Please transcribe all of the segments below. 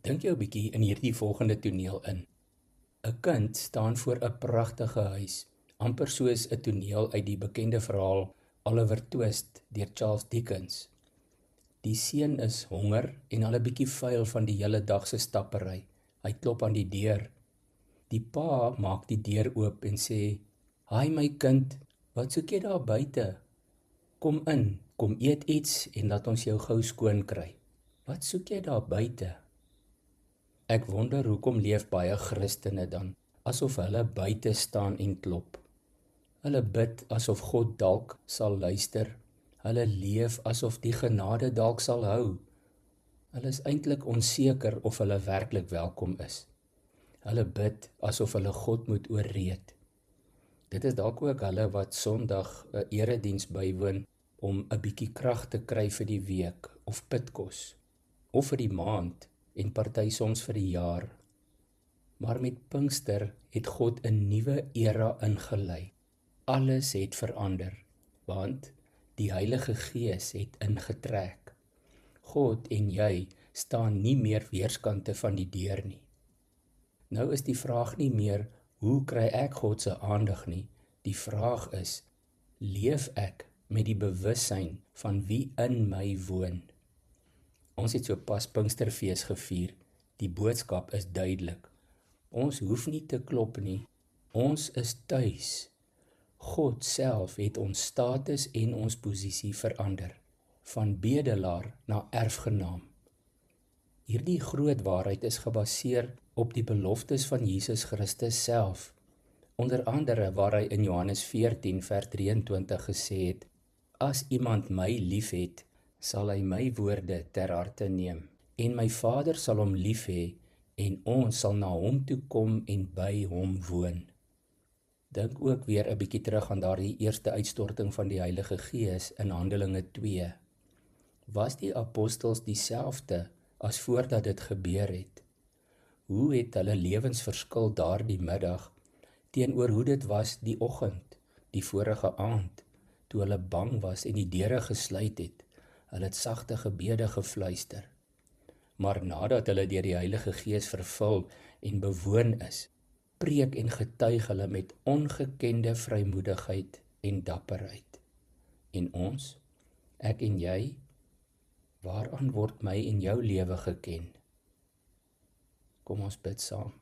Dink jou 'n bietjie in hierdie volgende toneel in. 'n Kind staan voor 'n pragtige huis, amper soos 'n toneel uit die bekende verhaal Oliver Twist deur Charles Dickens. Die seun is honger en al 'n bietjie vuil van die hele dag se stappery. Hy klop aan die deur. Die pa maak die deur oop en sê: "Haai my kind, wat soek jy daar buite? Kom in, kom eet iets en laat ons jou gou skoon kry. Wat soek jy daar buite?" Ek wonder hoekom leef baie Christene dan, asof hulle buite staan en klop. Hulle bid asof God dalk sal luister. Hulle leef asof die genade dalk sal hou. Hulle is eintlik onseker of hulle werklik welkom is. Hulle bid asof hulle God moet oorreed. Dit is dalk ook hulle wat Sondag 'n erediens bywoon om 'n bietjie krag te kry vir die week of pitkos of vir die maand en party soms vir die jaar. Maar met Pinkster het God 'n nuwe era ingelei. Alles het verander, want die Heilige Gees het ingetrek. God en jy staan nie meer weerskante van die deur nie. Nou is die vraag nie meer, hoe kry ek God se aandag nie? Die vraag is, leef ek met die bewussyn van wie in my woon? Ons het sopas Pinksterfees gevier. Die boodskap is duidelik. Ons hoef nie te klop nie. Ons is tuis. God self het ons status en ons posisie verander, van bedelaar na erfgenaam. Hierdie groot waarheid is gebaseer op die beloftes van Jesus Christus self. Onder andere waar hy in Johannes 14 vers 23 gesê het: "As iemand my liefhet, sal hy my woorde ter harte neem, en my Vader sal hom lief hê, en ons sal na hom toe kom en by hom woon." Dink ook weer 'n bietjie terug aan daardie eerste uitstorting van die Heilige Gees in Handelinge 2. Was die apostels dieselfde as voordat dit gebeur het? Hoe het hulle lewens verskil daardie middag teenoor hoe dit was die oggend, die vorige aand, toe hulle bang was en die deure gesluit het? Hulle het sagte gebede gefluister. Maar nadat hulle deur die Heilige Gees vervul en bewoon is, preek en getuig hulle met ongekende vrymoedigheid en dapperheid. En ons, ek en jy, waaraan word my en jou lewe geken? Kom ons bid saam.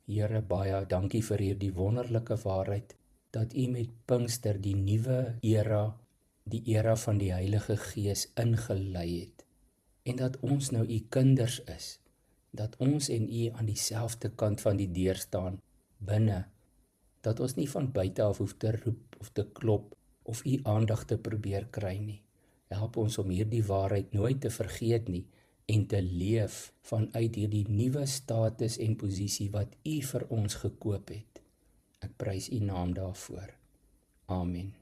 Here, baie dankie vir hierdie wonderlike waarheid, dat U met Pinkster die nuwe era, die era van die Heilige Gees ingelei het, en dat ons nou U kinders is, dat ons en U aan dieselfde kant van die deur staan, binne, dat ons nie van buite af hoef te roep of te klop, of U aandag te probeer kry nie. Help ons om hierdie waarheid nooit te vergeet nie, en te leef vanuit hierdie nuwe status en posisie wat U vir ons gekoop het. Ek prys U naam daarvoor. Amen.